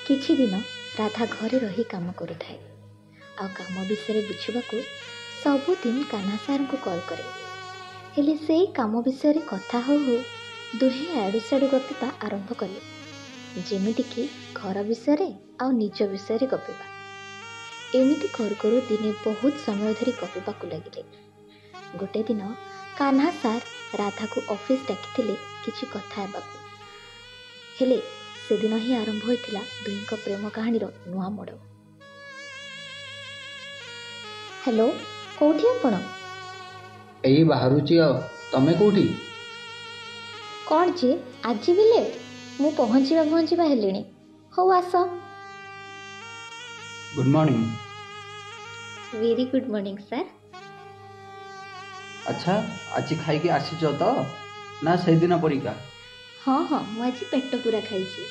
କିଛି ଦିନ ରାଧା ଘରେ ରହି କାମ କରୁଥାଏ ଆଉ କାମ ବିଷୟରେ ବୁଝିବାକୁ ସବୁଦିନ କାହ୍ନା ସାର୍ଙ୍କୁ କଲ୍ କରେ। ହେଲେ ସେଇ କାମ ବିଷୟରେ କଥା ହଉ ହଉ ଦୁହେଁ ଆଡ଼ୁ ସାଡ଼ୁ ଗପିବା ଆରମ୍ଭ କଲେ, ଯେମିତିକି ଘର ବିଷୟରେ ଆଉ ନିଜ ବିଷୟରେ ଗପିବା। ଏମିତି କରୁ କରୁ ଦିନେ ବହୁତ ସମୟ ଧରି ଗପିବାକୁ ଲାଗିଲେ। ଗୋଟେ ଦିନ କାହ୍ନା ସାର୍ ରାଧାକୁ ଅଫିସ୍ ଡାକିଥିଲେ କିଛି କଥା ହେବାକୁ। ହେଲେ ସେଦିନ ହିଁ ଆରମ୍ଭ ହୋଇଥିଲା ଦୁହିଁଙ୍କ ପ୍ରେମ କାହାଣୀର ନୂଆ ମୋଡ଼। ହ୍ୟାଲୋ, କୋଉଠି ଆପଣ? ଏଇ ବାହାରୁଛି। ଆଉ ତମେ କୋଉଠି? କ'ଣ ଯେ ଆଜି ବି ଲେଟ୍? ମୁଁ ପହଞ୍ଚିବା ହେଲିଣି। ହଉ ଆସ। Good morning. Very good morning sir. ଆଚ୍ଛା, ଆଜି ଖାଇକି ଆସିଛ ତ ନା ସେଇଦିନ ପରିକା? ହଁ, ମୁଁ ଆଜି ପେଟ ପୂରା ଖାଇଛି।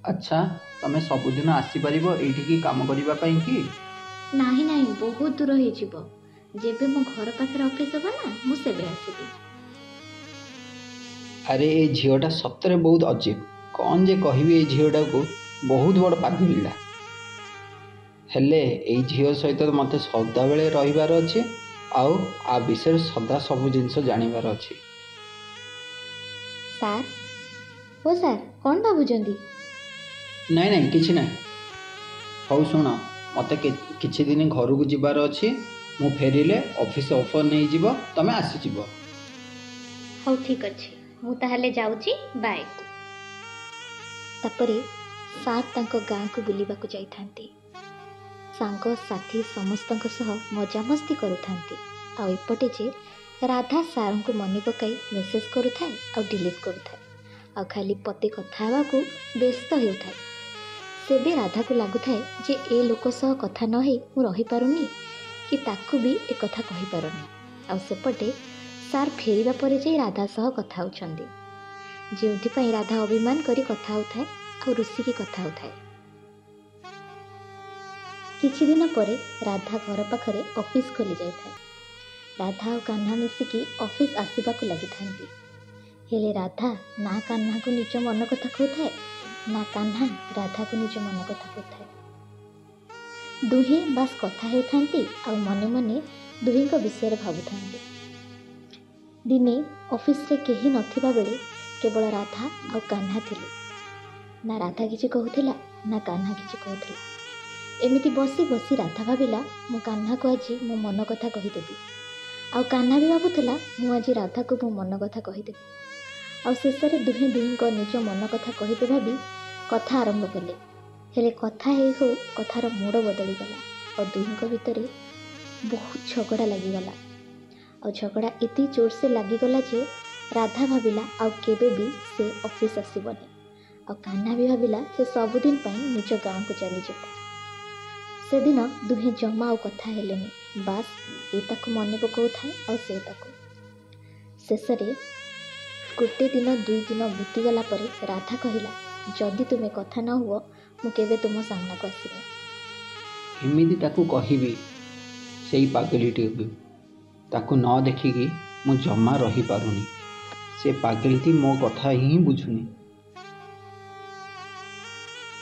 ଆଚ୍ଛା, ତମେ ସବୁଦିନ ଆସିପାରିବ ଏଇଠିକି କାମ କରିବା ପାଇଁ କି? ନାହିଁ, ବହୁତ ଦୂର ହେଇଯିବ। ଯେବେ ମୋ ଘର ପାଖରେ ଅଫିସ୍ ହେବ ନା, ମୁଁ ସେବେ ଆସିବି। ଆରେ ଏ ଝିଅଟା ସତରେ ବହୁତ ଅଜୀବ। କ'ଣ ଯେ କହିବି ଏଇ ଝିଅଟାକୁ, ବହୁତ ବଡ଼ ପାଗଳିଟା। ହେଲେ ଏଇ ଝିଅ ସହିତ ମୋତେ ସଦାବେଳେ ରହିବାର ଅଛି ଆଉ ଆ ବିଷୟରେ ସଦା ସବୁ ଜିନିଷ ଜାଣିବାର ଅଛି। ସାର୍, କ'ଣ ଭାବୁଛନ୍ତି? ନାଇଁ କିଛି ନାହିଁ। ହଉ ଶୁଣ, ମୋତେ କିଛି ଦିନ ଘରକୁ ଯିବାର ଅଛି। ମୁଁ ଫେରିଲେ ଅଫିସ୍ ଅଫର୍ ନେଇଯିବ, ତମେ ଆସିଯିବ। ହଉ ଠିକ୍ ଅଛି, ମୁଁ ତାହେଲେ ଯାଉଛି। ବାଏ। ତାପରେ ସାର୍ ତାଙ୍କ ଗାଁକୁ ବୁଲିବାକୁ ଯାଇଥାନ୍ତି। ସାଙ୍ଗସାଥି ସମସ୍ତଙ୍କ ସହ ମଜାମସ୍ତି କରୁଥାନ୍ତି। ଆଉ ଏପଟେ ଯେ ରାଧା ସାର୍ଙ୍କୁ ମନେ ପକାଇ ମେସେଜ୍ କରୁଥାଏ ଆଉ ଡିଲିଟ୍ କରୁଥାଏ, ଆଉ ଖାଲି ପଦେ କଥା ହେବାକୁ ବ୍ୟସ୍ତ ହେଉଥାଏ। ସେବେ ରାଧାକୁ ଲାଗୁଥାଏ ଯେ ଏ ଲୋକ ସହ କଥା ନ ହେଇ ମୁଁ ରହିପାରୁନି, କି ତାକୁ ବି ଏ କଥା କହିପାରୁନି। ଆଉ ସେପଟେ ସାର୍ ଫେରିବା ପରେ ଯାଇ ରାଧା ସହ କଥା ହେଉଛନ୍ତି, ଯେଉଁଥିପାଇଁ ରାଧା ଅଭିମାନ କରି କଥା ହେଉଥାଏ ଆଉ ରୁଷିକି କଥା ହେଉଥାଏ। କିଛି ଦିନ ପରେ ରାଧା ଘର ପାଖରେ ଅଫିସ୍ ଖୋଲି ଯାଇଥାଏ। ରାଧା ଆଉ କାହ୍ନା ମିଶିକି ଅଫିସ୍ ଆସିବାକୁ ଲାଗିଥାନ୍ତି। ହେଲେ ରାଧା ନା କାହ୍ନାକୁ ନିଜ ମନ କଥା କହୁଥାଏ, ନା କାହ୍ନା ରାଧାକୁ ନିଜ ମନ କଥା କହୁଥାଏ। ଦୁହେଁ ବାସ୍ କଥା ହେଉଥାନ୍ତି ଆଉ ମନେ ମନେ ଦୁହିଁଙ୍କ ବିଷୟରେ ଭାବୁଥାନ୍ତି। ଦିନେ ଅଫିସ୍ରେ କେହି ନଥିବା ବେଳେ କେବଳ ରାଧା ଆଉ କାହ୍ନା ଥିଲେ। ନା ରାଧା କିଛି କହୁଥିଲା, ନା କାହ୍ନା କିଛି କହୁଥିଲା। ଏମିତି ବସି ବସି ରାଧା ଭାବିଲା, ମୁଁ କାହ୍ନାକୁ ଆଜି ମୋ ମନ କଥା କହିଦେବି। ଆଉ କାହ୍ନା ବି ଭାବୁଥିଲା, ମୁଁ ଆଜି ରାଧାକୁ ମୋ ମନ କଥା କହିଦେବି। ଆଉ ଶେଷରେ ଦୁହେଁ ଦୁହିଁଙ୍କ ନିଜ ମନ କଥା କହିବେ ଭାବି କଥା ଆରମ୍ଭ କଲେ। ହେଲେ କଥା ହେଉ ହେଉ କଥାର ମୋଡ଼ ବଦଳିଗଲା ଆଉ ଦୁହିଁଙ୍କ ଭିତରେ ବହୁତ ଝଗଡ଼ା ଲାଗିଗଲା। ଆଉ ଝଗଡ଼ା ଏତେ ଜୋରସେ ଲାଗିଗଲା ଯେ ରାଧା ଭାବିଲା ଆଉ କେବେ ବି ସେ ଅଫିସ୍ ଆସିବନି। ଆଉ କାହ୍ନା ବି ଭାବିଲା ସେ ସବୁଦିନ ପାଇଁ ନିଜ ଗାଁକୁ ଚାଲିଯିବ। ସେଦିନ ଦୁହେଁ ଜମା ଆଉ କଥା ହେଲେନି। ବାସ୍ ଏ ତାକୁ ମନେ ପକାଉଥାଏ ଆଉ ସେ ତାକୁ। ଶେଷରେ ଗୋଟେ ଦିନ 2 ଦିନ ବିତିଗଲା ପରେ ରାଧା କହିଲା, ଯଦି ତୁମେ କଥା ନ ହୁଅ ମୁଁ କେବେ ତୁମ ସାମ୍ନାକୁ ଆସିବି। ଏମିତି ତାକୁ କହିବି, ସେଇ ପାଗଳିଟିକୁ। ତାକୁ ନ ଦେଖିକି ମୁଁ ଜମା ରହିପାରୁନି। ସେ ପାଗଳିଟି ମୋ କଥା ହିଁ ବୁଝୁନି।